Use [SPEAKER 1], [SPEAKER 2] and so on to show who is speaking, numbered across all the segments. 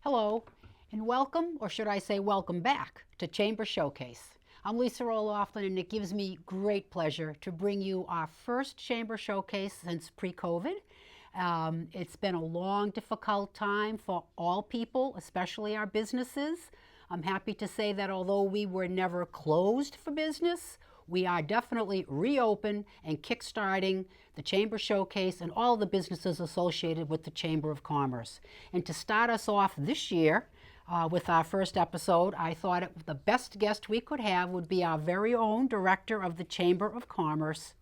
[SPEAKER 1] Hello, and welcome, or should I say welcome back, to Chamber Showcase. I'm Lisa O'Loughlin, and it gives me great pleasure to bring you our first Chamber Showcase since pre-COVID. It's been a long, difficult time for all people, especially our businesses. I'm happy to say that although we were never closed for business, we are definitely reopened and kickstarting the Chamber Showcase and all the businesses associated with the Chamber of Commerce. And to start us off this year with our first episode, I thought the best guest we could have would be our very own Director of the Chamber of Commerce,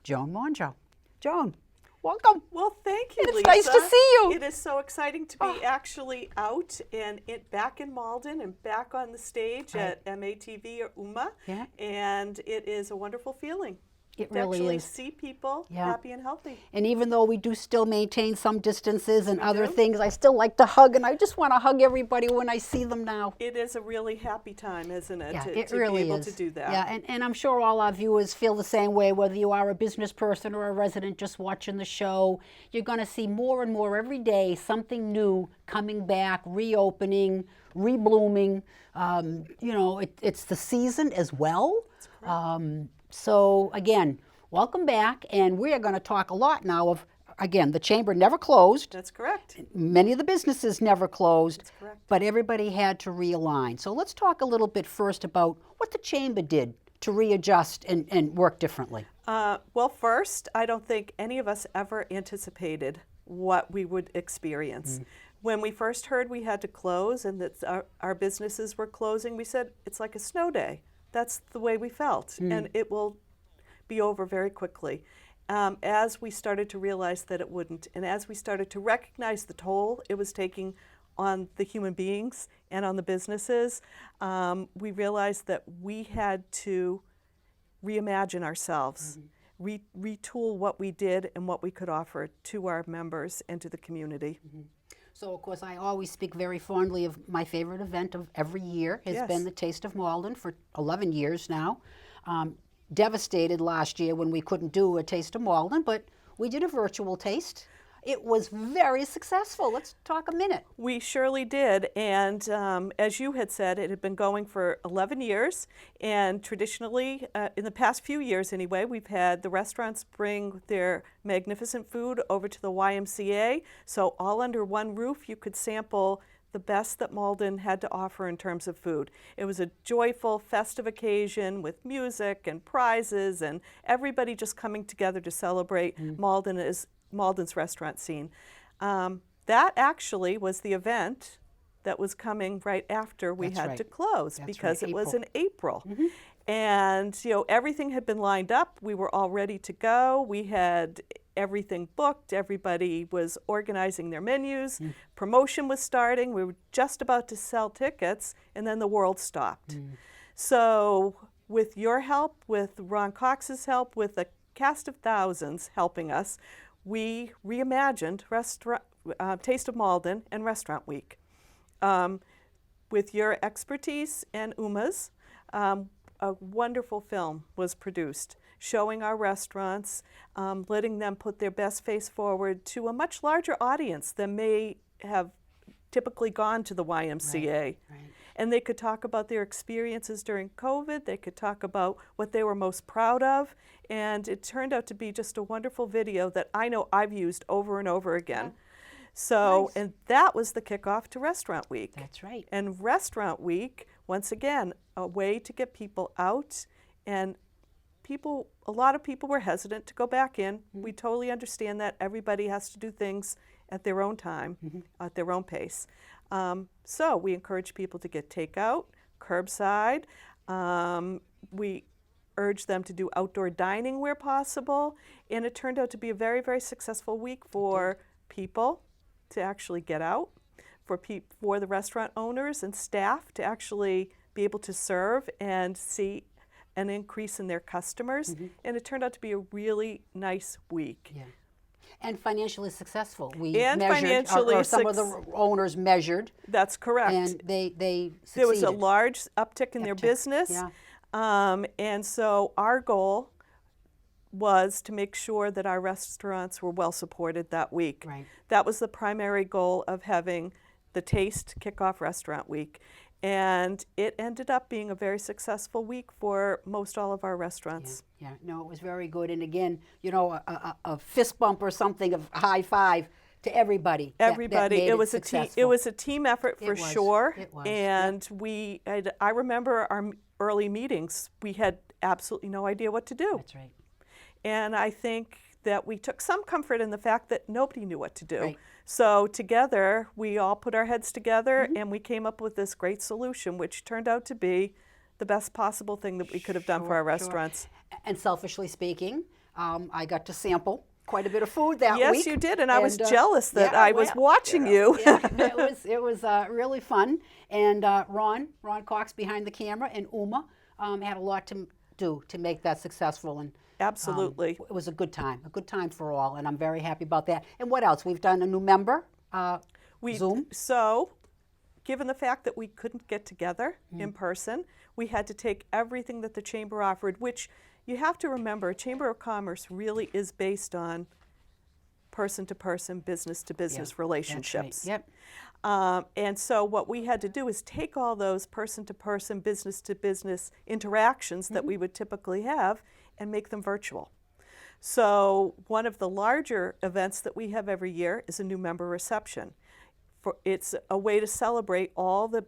[SPEAKER 1] Joan Mongeau. Joan, welcome.
[SPEAKER 2] Well, thank you,
[SPEAKER 1] It's
[SPEAKER 2] Lisa.
[SPEAKER 1] nice to see you.
[SPEAKER 2] It is so exciting to be actually out and back in Malden and back on the stage at MATV or UMA.
[SPEAKER 1] Yeah.
[SPEAKER 2] And it is a wonderful feeling.
[SPEAKER 1] It
[SPEAKER 2] to
[SPEAKER 1] really
[SPEAKER 2] actually
[SPEAKER 1] is.
[SPEAKER 2] see people
[SPEAKER 1] Yeah.
[SPEAKER 2] happy and healthy.
[SPEAKER 1] And even though we do still maintain some distances and other
[SPEAKER 2] do.
[SPEAKER 1] things, I still like to hug, and I just want to hug everybody when I see them now.
[SPEAKER 2] It is a really happy time, isn't it?
[SPEAKER 1] Yeah,
[SPEAKER 2] to,
[SPEAKER 1] it
[SPEAKER 2] to
[SPEAKER 1] really
[SPEAKER 2] be able
[SPEAKER 1] is.
[SPEAKER 2] to do that.
[SPEAKER 1] Yeah, and I'm sure all our viewers feel the same way, whether you are a business person or a resident just watching the show. You're going to see more and more every day, something new coming back, reopening, reblooming. It's the season as well.
[SPEAKER 2] That's correct.
[SPEAKER 1] So again, welcome back, and we are going to talk a lot now of, again, the chamber never closed.
[SPEAKER 2] That's correct.
[SPEAKER 1] Many of the businesses never closed,
[SPEAKER 2] That's correct.
[SPEAKER 1] but everybody had to realign. So let's talk a little bit first about what the chamber did to readjust and work differently.
[SPEAKER 2] Well, first, I don't think any of us ever anticipated what we would experience. When we first heard we had to close and that our businesses were closing, we said, it's like a snow day. That's the way we felt, and it will be over very quickly. As we started to realize that it wouldn't, and as we started to recognize the toll it was taking on the human beings and on the businesses, we realized that we had to reimagine ourselves, retool what we did and what we could offer to our members and to the community.
[SPEAKER 1] So, of course, I always speak very fondly of my favorite event of every year has
[SPEAKER 2] Yes.
[SPEAKER 1] been the Taste of Malden for 11 years now. Devastated last year when we couldn't do a Taste of Malden, but we did a virtual taste. It was very successful. Let's talk a minute.
[SPEAKER 2] We surely did, and as you had said, it had been going for 11 years, and traditionally, in the past few years anyway, we've had the restaurants bring their magnificent food over to the YMCA, so all under one roof you could sample the best that Malden had to offer in terms of food. It was a joyful, festive occasion with music and prizes and everybody just coming together to celebrate Malden's restaurant scene. That actually was the event that was coming right after we
[SPEAKER 1] That's
[SPEAKER 2] had
[SPEAKER 1] right.
[SPEAKER 2] to close
[SPEAKER 1] That's
[SPEAKER 2] because
[SPEAKER 1] right,
[SPEAKER 2] it was
[SPEAKER 1] April.
[SPEAKER 2] in April. And everything had been lined up. We were all ready to go. We had everything booked. Everybody was organizing their menus. Promotion was starting. We were just about to sell tickets, and then the world stopped. So with your help, with Ron Cox's help, with a cast of thousands helping us, we reimagined Taste of Malden and Restaurant Week. With your expertise and UMA's, a wonderful film was produced showing our restaurants, letting them put their best face forward to a much larger audience than may have typically gone to the YMCA.
[SPEAKER 1] Right.
[SPEAKER 2] And they could talk about their experiences during COVID. They could talk about what they were most proud of. And it turned out to be just a wonderful video that I know I've used over and over again. So,
[SPEAKER 1] Nice.
[SPEAKER 2] and that was the kickoff to Restaurant Week.
[SPEAKER 1] That's right.
[SPEAKER 2] And Restaurant Week, once again, a way to get people out, and a lot of people were hesitant to go back in. We totally understand that. Everybody has to do things at their own time, at their own pace. So we encourage people to get takeout, curbside. We urge them to do outdoor dining where possible. And it turned out to be a very, very successful week for people to actually get out, for the restaurant owners and staff to actually be able to serve and see an increase in their customers. And it turned out to be a really nice week.
[SPEAKER 1] Yeah. And financially successful. We
[SPEAKER 2] And
[SPEAKER 1] measured,
[SPEAKER 2] financially
[SPEAKER 1] or some of the owners measured,
[SPEAKER 2] That's correct.
[SPEAKER 1] and they succeeded.
[SPEAKER 2] There was a large uptick in their
[SPEAKER 1] Uptick,
[SPEAKER 2] business.
[SPEAKER 1] yeah.
[SPEAKER 2] And so our goal was to make sure that our restaurants were well supported that week.
[SPEAKER 1] Right.
[SPEAKER 2] That was the primary goal of having the Taste Kickoff Restaurant Week. And it ended up being a very successful week for most all of our restaurants.
[SPEAKER 1] Yeah, no, it was very good. And again, you know, a fist bump or something, of high five to everybody.
[SPEAKER 2] Everybody.
[SPEAKER 1] That made
[SPEAKER 2] it was
[SPEAKER 1] successful.
[SPEAKER 2] it was a team effort for sure.
[SPEAKER 1] It was.
[SPEAKER 2] And I remember our early meetings. We had absolutely no idea what to do.
[SPEAKER 1] That's right.
[SPEAKER 2] And I think that we took some comfort in the fact that nobody knew what to do.
[SPEAKER 1] Right.
[SPEAKER 2] So together, we all put our heads together and we came up with this great solution, which turned out to be the best possible thing that we could have done for our restaurants.
[SPEAKER 1] And selfishly speaking, I got to sample quite a bit of food that week.
[SPEAKER 2] Yes, you did, and I was jealous that I was watching you.
[SPEAKER 1] Yeah, it was really fun. And Ron Cox behind the camera, and Uma had a lot to do to make that successful. And
[SPEAKER 2] absolutely,
[SPEAKER 1] it was a good time for all, and I'm very happy about that. And what else? We've done a new member, Zoom.
[SPEAKER 2] So, given the fact that we couldn't get together in person, we had to take everything that the Chamber offered, which you have to remember, Chamber of Commerce really is based on person-to-person, business-to-business relationships.
[SPEAKER 1] That's right. Yep.
[SPEAKER 2] And so what we had to do is take all those person-to-person, business-to-business interactions that we would typically have and make them virtual. So one of the larger events that we have every year is a new member reception. It's a way to celebrate all the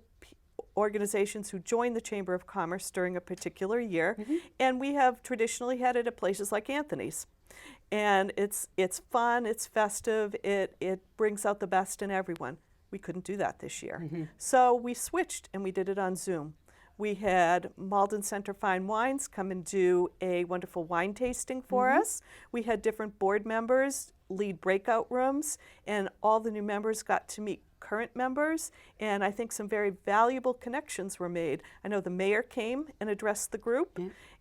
[SPEAKER 2] organizations who join the Chamber of Commerce during a particular year, and we have traditionally had it at places like Anthony's. And it's fun, it's festive, it brings out the best in everyone. We couldn't do that this year. So we switched and we did it on Zoom. We had Malden Center Fine Wines come and do a wonderful wine tasting for us. We had different board members lead breakout rooms, and all the new members got to meet current members, and I think some very valuable connections were made. I know the mayor came and addressed the group,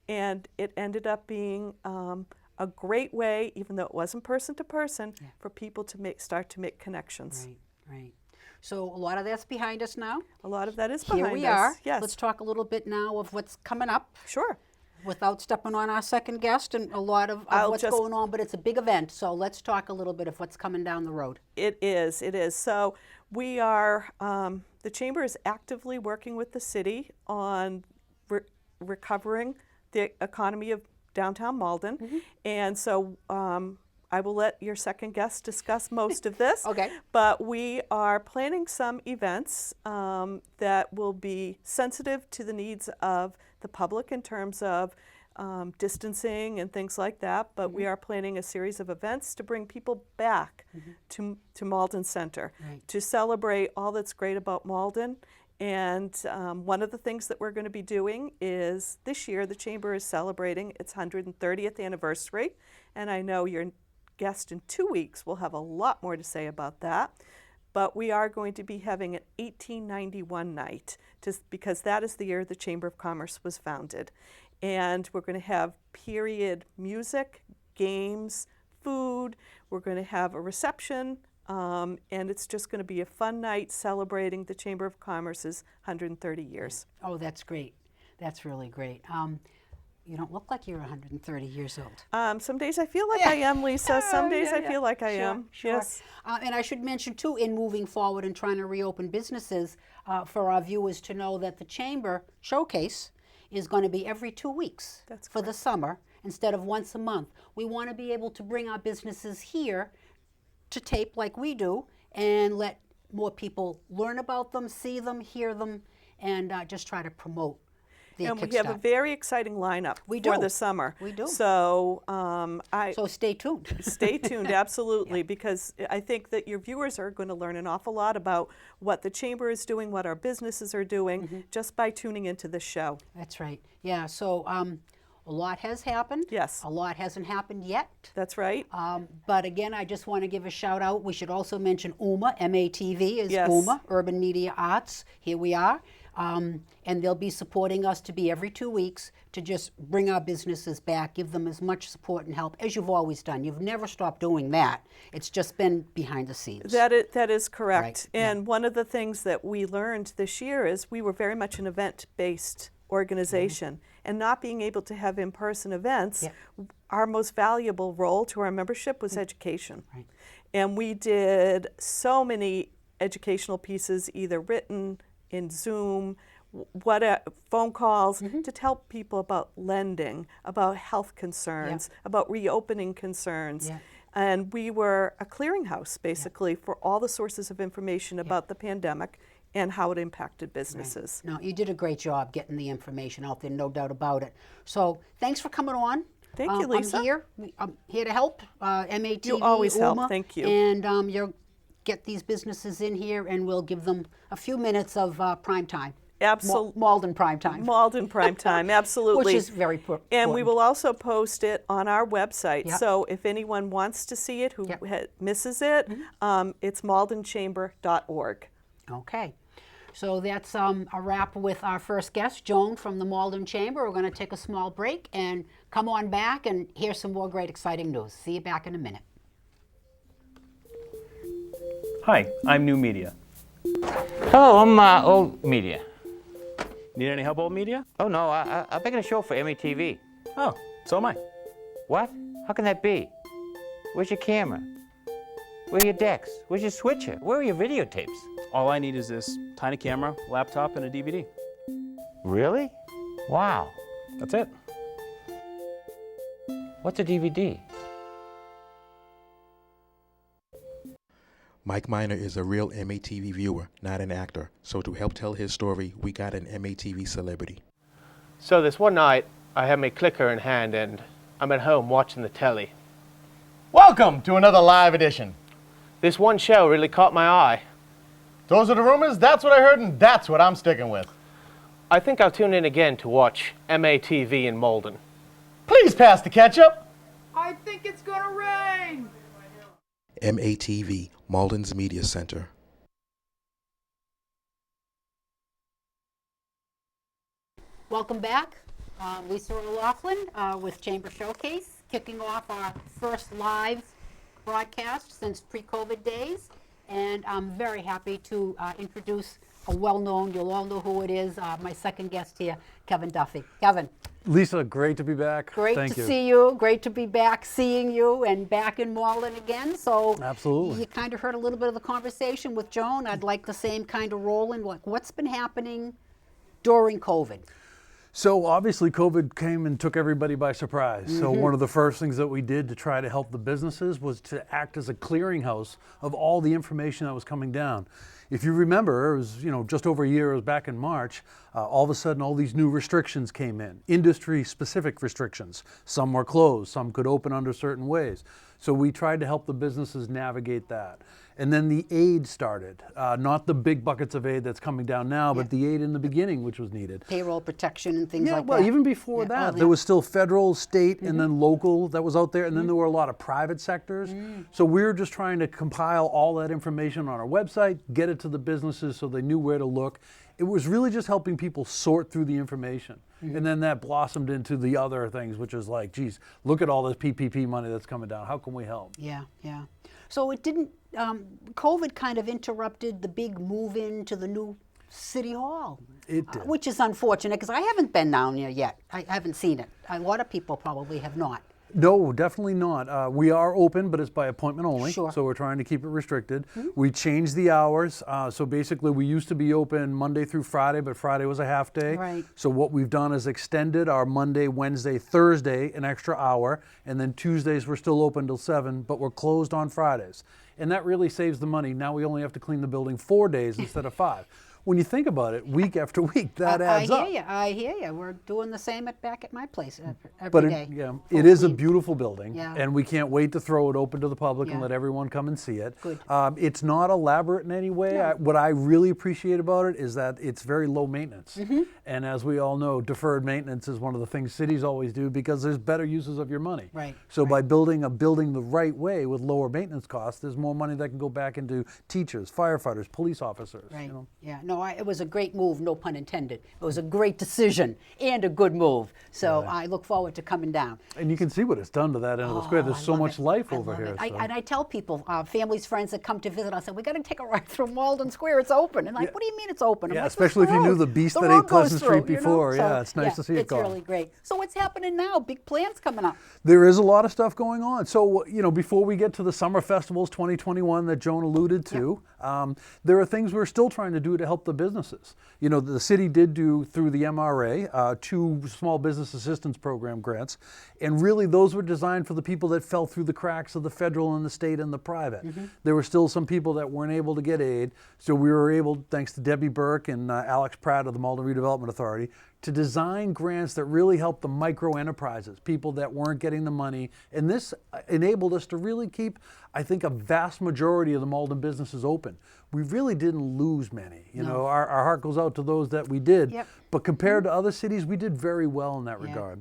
[SPEAKER 2] and it ended up being a great way, even though it wasn't person to person, for people to start to make connections.
[SPEAKER 1] Right. So a lot of that's behind us now.
[SPEAKER 2] A lot of that is behind us.
[SPEAKER 1] Here we are.
[SPEAKER 2] Yes.
[SPEAKER 1] Let's talk a little bit now of what's coming up.
[SPEAKER 2] Sure.
[SPEAKER 1] Without stepping on our second guest and a lot of what's going on, but it's a big event. So let's talk a little bit of what's coming down the road.
[SPEAKER 2] It is. So we are, the Chamber is actively working with the city on recovering the economy of downtown Malden. And so I will let your second guest discuss most of this.
[SPEAKER 1] Okay.
[SPEAKER 2] But we are planning some events that will be sensitive to the needs of the public in terms of distancing and things like that. But we are planning a series of events to bring people back to Malden Center to celebrate all that's great about Malden. And one of the things that we're going to be doing is this year the Chamber is celebrating its 130th anniversary. And I know your guest in 2 weeks will have a lot more to say about that. But we are going to be having an 1891 night because that is the year the Chamber of Commerce was founded. And we're going to have period music, games, food. We're going to have a reception. And it's just going to be a fun night celebrating the Chamber of Commerce's 130 years.
[SPEAKER 1] Oh, that's great. That's really great. You don't look like you're 130 years old.
[SPEAKER 2] Some days I feel like I am, Lisa. Some days I feel like I am.
[SPEAKER 1] Sure.
[SPEAKER 2] Yes.
[SPEAKER 1] And I should mention, too, in moving forward and trying to reopen businesses, for our viewers to know that the Chamber Showcase is going to be every 2 weeks for the summer instead of once a month. We want to be able to bring our businesses here to tape like we do and let more people learn about them, see them, hear them, and just try to promote the
[SPEAKER 2] And
[SPEAKER 1] Kickstart.
[SPEAKER 2] we have a very exciting lineup for the summer.
[SPEAKER 1] We do.
[SPEAKER 2] So
[SPEAKER 1] so stay tuned.
[SPEAKER 2] Stay tuned, absolutely, because I think that your viewers are going to learn an awful lot about what the Chamber is doing, what our businesses are doing, just by tuning into this show.
[SPEAKER 1] That's right. Yeah, so a lot has happened.
[SPEAKER 2] Yes.
[SPEAKER 1] A lot hasn't happened yet.
[SPEAKER 2] That's right.
[SPEAKER 1] But again, I just want to give a shout out. We should also mention UMA, MATV is
[SPEAKER 2] Yes.
[SPEAKER 1] UMA, Urban Media Arts. Here we are. And they'll be supporting us to be every 2 weeks to just bring our businesses back, give them as much support and help as you've always done. You've never stopped doing that. It's just been behind the scenes.
[SPEAKER 2] That is correct.
[SPEAKER 1] Right,
[SPEAKER 2] And one of the things that we learned this year is we were very much an event-based organization. And not being able to have in-person events, our most valuable role to our membership was education.
[SPEAKER 1] Right.
[SPEAKER 2] And we did so many educational pieces, either written, in Zoom, phone calls, to tell people about lending, about health concerns, about reopening concerns. And we were a clearinghouse, basically, for all the sources of information about the pandemic and how it impacted businesses.
[SPEAKER 1] No, you did a great job getting the information out there, no doubt about it. So thanks for coming on.
[SPEAKER 2] Thank you, Lisa.
[SPEAKER 1] I'm here to help, MATV,
[SPEAKER 2] You always help,
[SPEAKER 1] UMA,
[SPEAKER 2] thank you.
[SPEAKER 1] And you'll get these businesses in here and we'll give them a few minutes of prime time.
[SPEAKER 2] Absolutely.
[SPEAKER 1] Malden prime time.
[SPEAKER 2] Malden prime time, absolutely.
[SPEAKER 1] Which is very important.
[SPEAKER 2] And we will also post it on our website.
[SPEAKER 1] Yep.
[SPEAKER 2] So if anyone wants to see it who misses it, it's maldenchamber.org.
[SPEAKER 1] Okay. So that's a wrap with our first guest, Joan from the Malden Chamber. We're going to take a small break and come on back and hear some more great exciting news. See you back in a minute.
[SPEAKER 3] Hi, I'm New Media.
[SPEAKER 4] Hello, I'm Old Media.
[SPEAKER 3] Need any help, Old Media?
[SPEAKER 4] Oh, no, I'm making a show for MATV.
[SPEAKER 3] Oh, so am I.
[SPEAKER 4] What? How can that be? Where's your camera? Where are your decks? Where's your switcher? Where are your videotapes?
[SPEAKER 3] All I need is this tiny camera, laptop, and a DVD.
[SPEAKER 4] Really? Wow.
[SPEAKER 3] That's it.
[SPEAKER 4] What's a DVD?
[SPEAKER 5] Mike Miner is a real MATV viewer, not an actor. So to help tell his story, we got an MATV celebrity.
[SPEAKER 6] So this one night, I had my clicker in hand and I'm at home watching the telly.
[SPEAKER 7] Welcome to another live edition.
[SPEAKER 6] This one show really caught my eye.
[SPEAKER 7] Those are the rumors, that's what I heard, and that's what I'm sticking with.
[SPEAKER 6] I think I'll tune in again to watch MATV in Malden.
[SPEAKER 7] Please pass the ketchup.
[SPEAKER 8] I think it's gonna rain.
[SPEAKER 5] MATV, Malden's Media Center.
[SPEAKER 1] Welcome back. Lisa O'Loughlin with Chamber Showcase, kicking off our first live broadcast since pre-COVID days. And I'm very happy to introduce a well-known, you'll all know who it is, my second guest here, Kevin Duffy. Kevin.
[SPEAKER 9] Lisa, great to be back.
[SPEAKER 1] Great to see you. Great to be back seeing you and back in Malden again. So
[SPEAKER 9] absolutely,
[SPEAKER 1] you kind of heard a little bit of the conversation with Joan. I'd like the same kind of role in what's been happening during COVID.
[SPEAKER 9] So obviously COVID came and took everybody by surprise. So one of the first things that we did to try to help the businesses was to act as a clearinghouse of all the information that was coming down. If you remember, it was just over a year, it was back in March, all of a sudden all these new restrictions came in, industry-specific restrictions. Some were closed, some could open under certain ways. So we tried to help the businesses navigate that. And then the aid started, not the big buckets of aid that's coming down now, but the aid in the beginning, which was needed.
[SPEAKER 1] Payroll protection and things like that.
[SPEAKER 9] Well, even before that, there was still federal, state, and then local that was out there, and then there were a lot of private sectors. So we were just trying to compile all that information on our website, get it to the businesses so they knew where to look. It was really just helping people sort through the information. And then that blossomed into the other things, which is like, geez, look at all this PPP money that's coming down. How can we help?
[SPEAKER 1] Yeah. So it didn't, COVID kind of interrupted the big move into the new City Hall.
[SPEAKER 9] It did.
[SPEAKER 1] Which is unfortunate because I haven't been down there yet. I haven't seen it. A lot of people probably have not.
[SPEAKER 9] No, definitely not. We are open, but it's by appointment only.
[SPEAKER 1] Sure.
[SPEAKER 9] So we're trying to keep it restricted. We changed the hours. So basically we used to be open Monday through Friday, but Friday was a half day.
[SPEAKER 1] Right.
[SPEAKER 9] So what we've done is extended our Monday, Wednesday, Thursday an extra hour, and then Tuesdays we're still open till 7, but we're closed on Fridays. And that really saves the money. Now we only have to clean the building 4 days instead of 5. When you think about it, week after week, that adds up.
[SPEAKER 1] I hear you. We're doing the same back at my place every day.
[SPEAKER 9] It is a beautiful building,
[SPEAKER 1] Yeah.
[SPEAKER 9] and we can't wait to throw it open to the public and let everyone come and see it.
[SPEAKER 1] Good.
[SPEAKER 9] It's not elaborate in any way.
[SPEAKER 1] No.
[SPEAKER 9] What I really appreciate about it is that it's very low maintenance. And as we all know, deferred maintenance is one of the things cities always do because there's better uses of your money.
[SPEAKER 1] Right.
[SPEAKER 9] So by building a building the right way with lower maintenance costs, there's more money that can go back into teachers, firefighters, police officers.
[SPEAKER 1] Right.
[SPEAKER 9] You know?
[SPEAKER 1] Yeah. no, it was a great move, no pun intended. It was a great decision and a good move. So I look forward to coming down.
[SPEAKER 9] And you can see what it's done to that end of the square. There's so much life over here. So.
[SPEAKER 1] And I tell people, families, friends that come to visit, I say, we got to take a ride through Malden Square. It's open. And like, what do you mean it's open? I'm
[SPEAKER 9] Yeah,
[SPEAKER 1] like,
[SPEAKER 9] especially if you knew the beast that ate Pleasant Street before. Yeah, it's nice to see it gone.
[SPEAKER 1] It's really great. So what's happening now? Big plans coming up.
[SPEAKER 9] There is a lot of stuff going on. So, before we get to the summer festivals 2021 that Joan alluded to, there are things we're still trying to do to help the businesses. The city did do, through the MRA, 2 small business assistance program grants. And really, those were designed for the people that fell through the cracks of the federal and the state and the private. There were still some people that weren't able to get aid. So we were able, thanks to Debbie Burke and Alex Pratt of the Malden Redevelopment Authority, to design grants that really help the micro enterprises, people that weren't getting the money. And this enabled us to really keep, I think, a vast majority of the Malden businesses open. We really didn't lose many. Our heart goes out to those that we did. But compared to other cities, we did very well in that regard.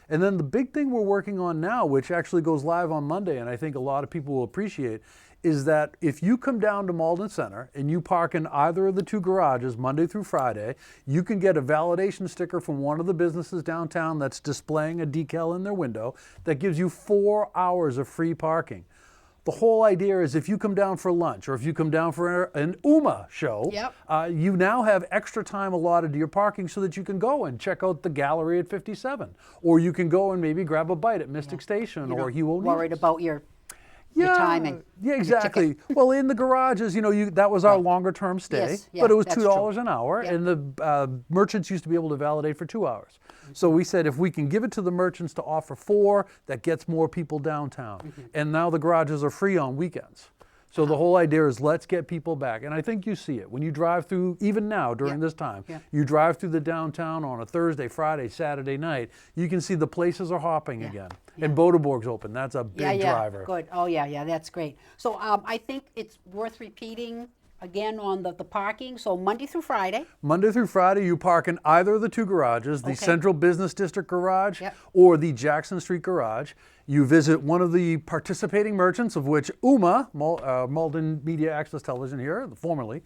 [SPEAKER 9] And then the big thing we're working on now, which actually goes live on Monday, and I think a lot of people will appreciate, is that if you come down to Malden Center and you park in either of the 2 garages Monday through Friday, you can get a validation sticker from one of the businesses downtown that's displaying a decal in their window that gives you 4 hours of free parking. The whole idea is if you come down for lunch or if you come down for an UMA show, you now have extra time allotted to your parking so that you can go and check out the gallery at 57. Or you can go and maybe grab a bite at Mystic Station or Hugh O'Neill's.
[SPEAKER 1] Worried about your timing.
[SPEAKER 9] Yeah, exactly. Well, in the garages, that was our longer term stay, but it was $2 an hour, and the merchants used to be able to validate for 2 hours. So we said if we can give it to the merchants to offer 4, that gets more people downtown. And now the garages are free on weekends. So the whole idea is let's get people back. And I think you see it. When you drive through, even now during this time, you drive through the downtown on a Thursday, Friday, Saturday night, you can see the places are hopping again. And Bodeborg's open. That's a big driver.
[SPEAKER 1] Good. Oh, yeah, that's great. So I think it's worth repeating again on the parking. So Monday through Friday.
[SPEAKER 9] Monday through Friday, you park in either of the 2 garages, the Central Business District garage or the Jackson Street garage. You visit one of the participating merchants, of which UMA, Malden Media Access Television here, formerly,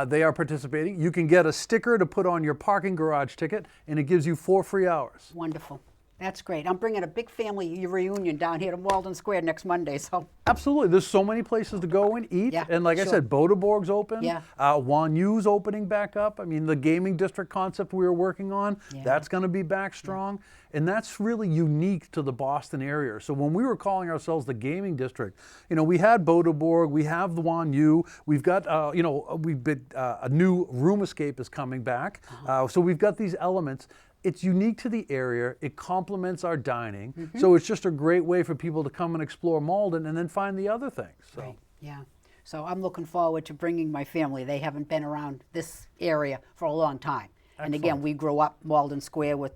[SPEAKER 9] they are participating. You can get a sticker to put on your parking garage ticket, and it gives you 4 free hours.
[SPEAKER 1] Wonderful. That's great. I'm bringing a big family reunion down here to Malden Square next Monday. So
[SPEAKER 9] absolutely, there's so many places to go and eat. And like I said, Bodeborg's open. Wan Yu's opening back up. I mean, the gaming district concept we were working on, that's going to be back strong. And that's really unique to the Boston area. So when we were calling ourselves the gaming district, we had Bodeborg, we have the Wan Yu, we've got, a new Room Escape is coming back. So we've got these elements. It's unique to the area. It complements our dining. So it's just a great way for people to come and explore Malden and then find the other things. So.
[SPEAKER 1] Right. Yeah. So I'm looking forward to bringing my family. They haven't been around this area for a long time. Excellent. And again, we grew up Malden Square with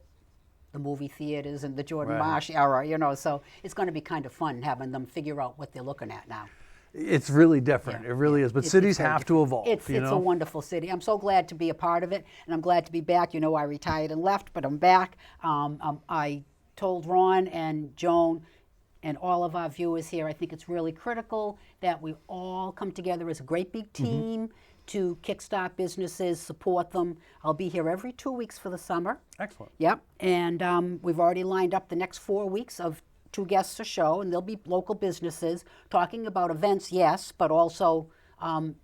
[SPEAKER 1] the movie theaters and the Jordan Marsh era, so it's going to be kind of fun having them figure out what they're looking at now.
[SPEAKER 9] It's really different. It really is. But cities have to evolve.
[SPEAKER 1] It's a wonderful city. I'm so glad to be a part of it, and I'm glad to be back. I retired and left, but I'm back. I told Ron and Joan and all of our viewers here, I think it's really critical that we all come together as a great big team to kickstart businesses, support them. I'll be here every 2 weeks for the summer.
[SPEAKER 9] Excellent.
[SPEAKER 1] Yep. And we've already lined up the next 4 weeks of 2 guests a show, and they'll be local businesses talking about events, yes, but also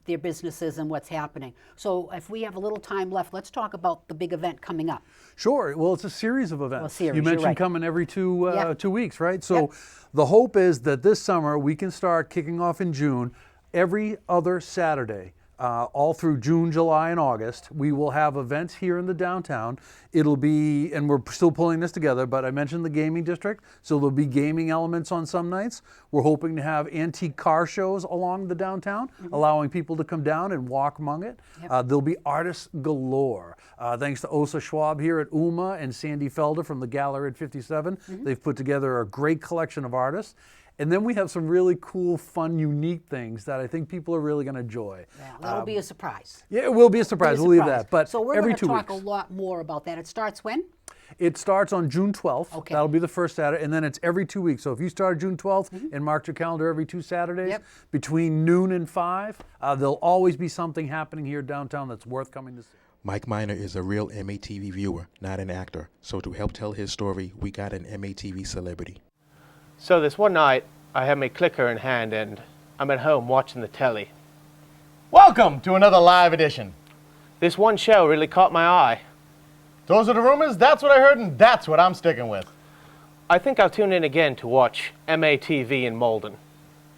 [SPEAKER 1] their businesses and what's happening. So if we have a little time left, let's talk about the big event coming up.
[SPEAKER 9] Sure. Well, it's a series of events. You mentioned coming every 2 weeks, right? So the hope is that this summer we can start kicking off in June every other Saturday. All through June, July, and August. We will have events here in the downtown. It'll be, and we're still pulling this together, but I mentioned the gaming district, so there'll be gaming elements on some nights. We're hoping to have antique car shows along the downtown, allowing people to come down and walk among it. There'll be artists galore. Thanks to Osa Schwab here at UMA and Sandy Felder from the Gallery at 57. They've put together a great collection of artists. And then we have some really cool, fun, unique things that I think people are really going to enjoy.
[SPEAKER 1] Yeah, that'll be a surprise.
[SPEAKER 9] Yeah, it will be a surprise. We'll leave that. But
[SPEAKER 1] so we're
[SPEAKER 9] every
[SPEAKER 1] going to
[SPEAKER 9] 2
[SPEAKER 1] talk
[SPEAKER 9] weeks.
[SPEAKER 1] a lot more about that. It starts when?
[SPEAKER 9] It starts on June 12th.
[SPEAKER 1] Okay.
[SPEAKER 9] That'll be the first Saturday, and then it's every 2 weeks. So if you start June 12th and mark your calendar every 2 Saturdays,
[SPEAKER 1] Yep.
[SPEAKER 9] between noon and 5, there'll always be something happening here downtown that's worth coming to see.
[SPEAKER 5] Mike Miner is a real MATV viewer, not an actor. So to help tell his story, we got an MATV celebrity.
[SPEAKER 6] So this one night, I had my clicker in hand and I'm at home watching the telly.
[SPEAKER 7] Welcome to another live edition.
[SPEAKER 6] This one show really caught my eye.
[SPEAKER 7] Those are the rumors, that's what I heard, and that's what I'm sticking with.
[SPEAKER 6] I think I'll tune in again to watch MATV in Malden.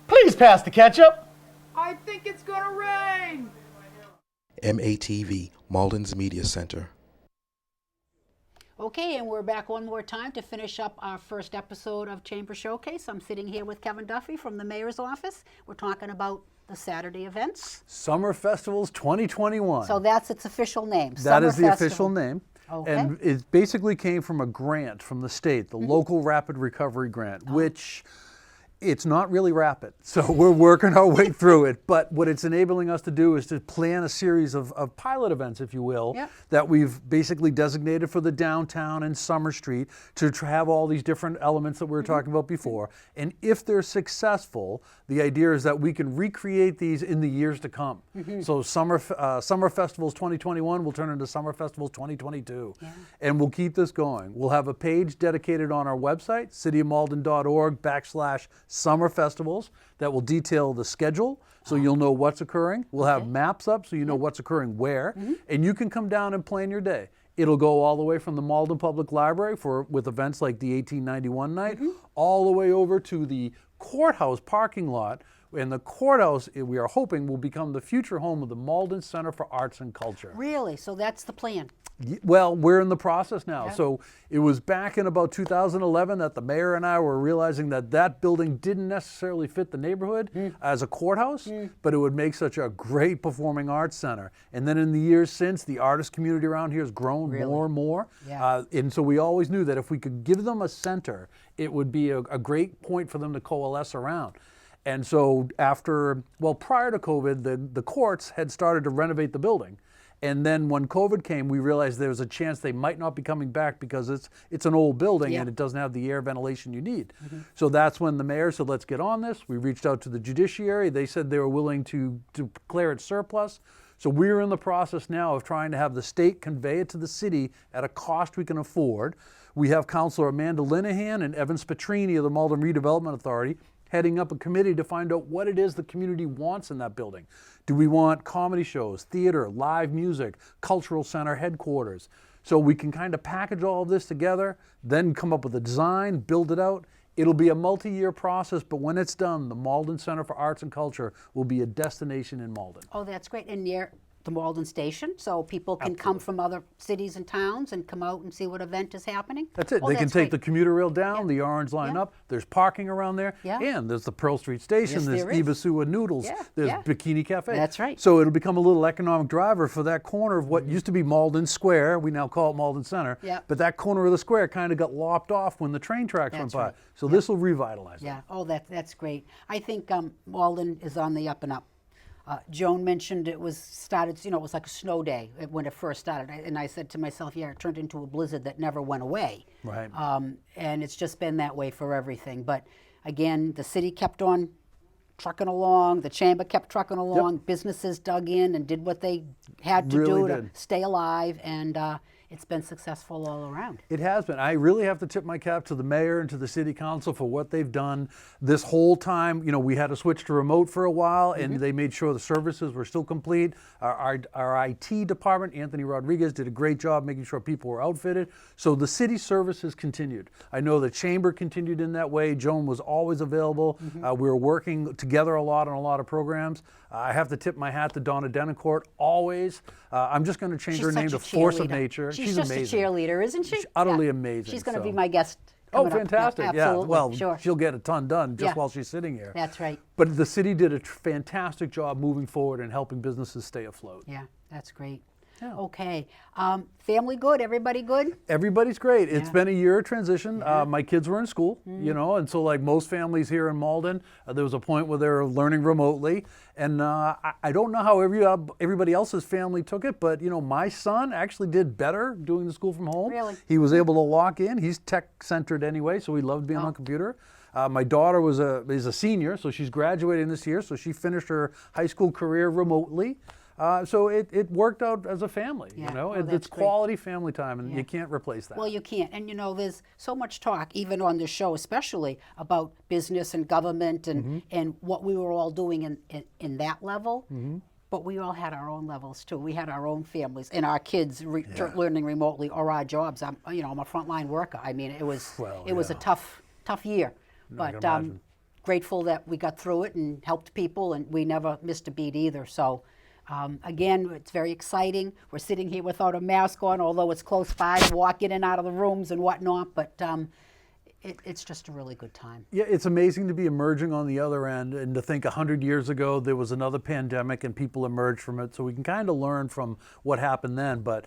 [SPEAKER 7] Please pass the ketchup.
[SPEAKER 8] I think it's gonna rain.
[SPEAKER 5] MATV, Malden's Media Center.
[SPEAKER 1] Okay, and we're back one more time to finish up our first episode of Chamber Showcase. I'm sitting here with Kevin Duffy from the Mayor's Office. We're talking about the Saturday events.
[SPEAKER 9] Summer Festivals 2021.
[SPEAKER 1] So that's its official name.
[SPEAKER 9] That
[SPEAKER 1] Summer
[SPEAKER 9] is the
[SPEAKER 1] Festival.
[SPEAKER 9] official name.
[SPEAKER 1] Okay.
[SPEAKER 9] And it basically came from a grant from the state, the Local Rapid Recovery Grant, which it's not really rapid. So we're working our way through it. But what it's enabling us to do is to plan a series of pilot events, if you will,
[SPEAKER 1] Yep.
[SPEAKER 9] that we've basically designated for the downtown and Summer Street to have all these different elements that we were talking about before. And if they're successful, the idea is that we can recreate these in the years to come. So Summer Festivals 2021 will turn into Summer Festivals 2022. And we'll keep this going. We'll have a page dedicated on our website, cityofmalden.org/Summer Festivals, that will detail the schedule so you'll know what's occurring. We'll have maps up so you know what's occurring where, and you can come down and plan your day. It'll go all the way from the Malden Public Library with events like the 1891 night, all the way over to the courthouse parking lot. And the courthouse, we are hoping, will become the future home of the Malden Center for Arts and Culture.
[SPEAKER 1] Really? So that's the plan.
[SPEAKER 9] Well, we're in the process now. So it was back in about 2011 that the mayor and I were realizing that that building didn't necessarily fit the neighborhood as a courthouse, but it would make such a great performing arts center. And then in the years since, the artist community around here has grown more and more.
[SPEAKER 1] Yeah.
[SPEAKER 9] And so we always knew that if we could give them a center, it would be a great point for them to coalesce around. And so prior to COVID, the courts had started to renovate the building. And then when COVID came, we realized there was a chance they might not be coming back because it's an old building and it doesn't have the air ventilation you need. So that's when the mayor said, let's get on this. We reached out to the judiciary. They said they were willing to declare it surplus. So we're in the process now of trying to have the state convey it to the city at a cost we can afford. We have Councilor Amanda Linehan and Evan Spatrini of the Malden Redevelopment Authority heading up a committee to find out what it is the community wants in that building. Do we want comedy shows, theater, live music, cultural center, headquarters? So we can kind of package all of this together, then come up with a design, build it out. It'll be a multi-year process, but when it's done, the Malden Center for Arts and Culture will be a destination in Malden.
[SPEAKER 1] Oh, that's great. And near the Malden Station, so people can come from other cities and towns and come out and see what event is happening?
[SPEAKER 9] That's it.
[SPEAKER 1] Oh,
[SPEAKER 9] They can
[SPEAKER 1] that's
[SPEAKER 9] take the
[SPEAKER 1] great.
[SPEAKER 9] commuter rail down, the orange line up. There's parking around there.
[SPEAKER 1] Yeah.
[SPEAKER 9] And there's the Pearl Street Station.
[SPEAKER 1] Yes,
[SPEAKER 9] there's
[SPEAKER 1] there is.
[SPEAKER 9] Ibasua Noodles.
[SPEAKER 1] Yeah,
[SPEAKER 9] There's
[SPEAKER 1] yeah.
[SPEAKER 9] Bikini Cafe.
[SPEAKER 1] That's right.
[SPEAKER 9] So it'll become a little economic driver for that corner of what used to be Malden Square. We now call it Malden Center.
[SPEAKER 1] Yeah.
[SPEAKER 9] But that corner of the square kind of got lopped off when the train tracks went
[SPEAKER 1] That's
[SPEAKER 9] by.
[SPEAKER 1] right.
[SPEAKER 9] So this will revitalize it.
[SPEAKER 1] Yeah. Oh, that's great. I think Malden is on the up and up. Joan mentioned it was started, it was like a snow day when it first started. And I said to myself, yeah, it turned into a blizzard that never went away.
[SPEAKER 9] Right.
[SPEAKER 1] And it's just been that way for everything. But again, the city kept on trucking along, the chamber kept trucking along, businesses dug in and did what they had to
[SPEAKER 9] Really
[SPEAKER 1] do to
[SPEAKER 9] did.
[SPEAKER 1] stay alive, and it's been successful all around.
[SPEAKER 9] It has been. I really have to tip my cap to the mayor and to the city council for what they've done this whole time. We had to switch to remote for a while, and they made sure the services were still complete. Our IT department, Anthony Rodriguez, did a great job making sure people were outfitted. So the city services continued. I know the chamber continued in that way. Joan was always available. We were working together a lot on a lot of programs. I have to tip my hat to Donna Denoncourt, always. I'm just going to change
[SPEAKER 1] She's
[SPEAKER 9] her name
[SPEAKER 1] such
[SPEAKER 9] to
[SPEAKER 1] a
[SPEAKER 9] Force of
[SPEAKER 1] cheerleader.
[SPEAKER 9] Nature.
[SPEAKER 1] She's just
[SPEAKER 9] amazing.
[SPEAKER 1] a cheerleader, isn't she?
[SPEAKER 9] She's utterly
[SPEAKER 1] Yeah.
[SPEAKER 9] amazing.
[SPEAKER 1] She's going to be
[SPEAKER 9] so.
[SPEAKER 1] my guest.
[SPEAKER 9] Oh,
[SPEAKER 1] coming up.
[SPEAKER 9] fantastic. Yeah,
[SPEAKER 1] Absolutely.
[SPEAKER 9] well,
[SPEAKER 1] Sure.
[SPEAKER 9] she'll get a ton done just
[SPEAKER 1] Yeah.
[SPEAKER 9] while she's sitting here.
[SPEAKER 1] That's right.
[SPEAKER 9] But the city did a fantastic job moving forward and helping businesses stay afloat.
[SPEAKER 1] Yeah, that's great.
[SPEAKER 9] Yeah.
[SPEAKER 1] Okay. Family good? Everybody good?
[SPEAKER 9] Everybody's great. It's
[SPEAKER 1] Yeah.
[SPEAKER 9] been a year of transition.
[SPEAKER 1] Yeah.
[SPEAKER 9] My kids were in school, you know, and so like most families here in Malden, there was a point where they were learning remotely. And I don't know how everybody else's family took it, but you know, my son actually did better doing the school from home.
[SPEAKER 1] Really?
[SPEAKER 9] He was able to lock in. He's tech-centered anyway, so he loved being on a computer. My daughter is a senior, so she's graduating this year, so she finished her high school career remotely. So it worked out as a family,
[SPEAKER 1] Yeah.
[SPEAKER 9] you know.
[SPEAKER 1] Oh,
[SPEAKER 9] It's
[SPEAKER 1] that's great.
[SPEAKER 9] quality family time, and
[SPEAKER 1] Yeah.
[SPEAKER 9] you can't replace that.
[SPEAKER 1] Well, you can't. And you know, there's so much talk, even on this show, especially about business and government and what we were all doing in that level. But we all had our own levels too. We had our own families and our kids learning remotely, or our jobs. I'm a frontline worker. I mean, it was a tough year.
[SPEAKER 9] I can
[SPEAKER 1] But
[SPEAKER 9] imagine.
[SPEAKER 1] grateful that we got through it and helped people, and we never missed a beat either. So. Again, it's very exciting. We're sitting here without a mask on, although it's close by to walk in and out of the rooms and whatnot, but it's just a really good time.
[SPEAKER 9] Yeah, it's amazing to be emerging on the other end, and to think 100 years ago there was another pandemic and people emerged from it, so we can kind of learn from what happened then. But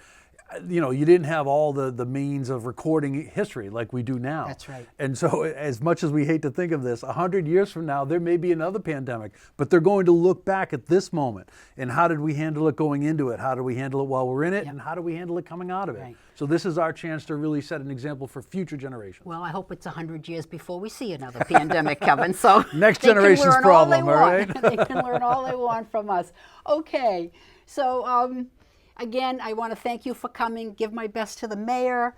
[SPEAKER 9] you know, you didn't have all the means of recording history like we do now.
[SPEAKER 1] That's right.
[SPEAKER 9] And so as much as we hate to think of this, 100 years from now there may be another pandemic, but they're going to look back at this moment and how did we handle it going into it, how do we handle it while we're in it, and how do we handle it coming out of it.
[SPEAKER 1] Right.
[SPEAKER 9] So this is our chance to really set an example for future generations.
[SPEAKER 1] Well, I hope it's 100 years before we see another pandemic, Kevin. So
[SPEAKER 9] Next
[SPEAKER 1] they can
[SPEAKER 9] generation's
[SPEAKER 1] learn all they
[SPEAKER 9] problem, all
[SPEAKER 1] want.
[SPEAKER 9] right?
[SPEAKER 1] They can learn all they want from us. Okay, so again, I want to thank you for coming. Give my best to the mayor.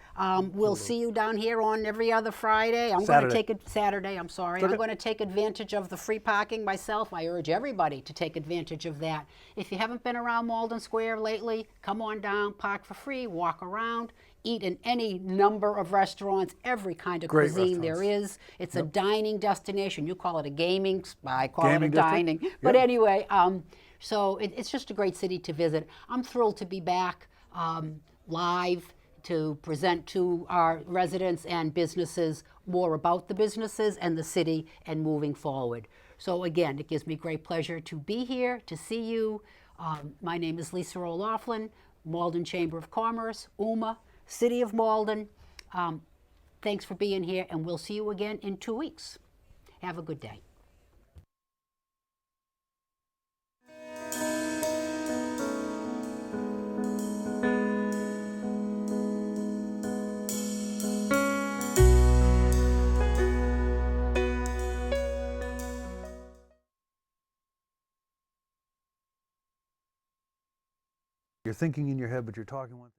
[SPEAKER 1] We'll see you down here on every other Friday. I'm going to take it Saturday. I'm sorry. I'm going to take advantage of the free parking myself. I urge everybody to take advantage of that. If you haven't been around Malden Square lately, come on down, park for free, walk around, eat in any number of restaurants, every kind of
[SPEAKER 9] Great
[SPEAKER 1] cuisine there
[SPEAKER 9] restaurants.
[SPEAKER 1] is. It's a dining destination. You call it a gaming, I call
[SPEAKER 9] Gaming
[SPEAKER 1] it a
[SPEAKER 9] district?
[SPEAKER 1] dining. But
[SPEAKER 9] Yeah.
[SPEAKER 1] anyway, so it's just a great city to visit. I'm thrilled to be back live to present to our residents and businesses more about the businesses and the city and moving forward. So again, it gives me great pleasure to be here, to see you. My name is Lisa O'Laughlin, Malden Chamber of Commerce, UMA, City of Malden. Thanks for being here, and we'll see you again in 2 weeks. Have a good day.
[SPEAKER 9] You're thinking in your head, but you're talking one.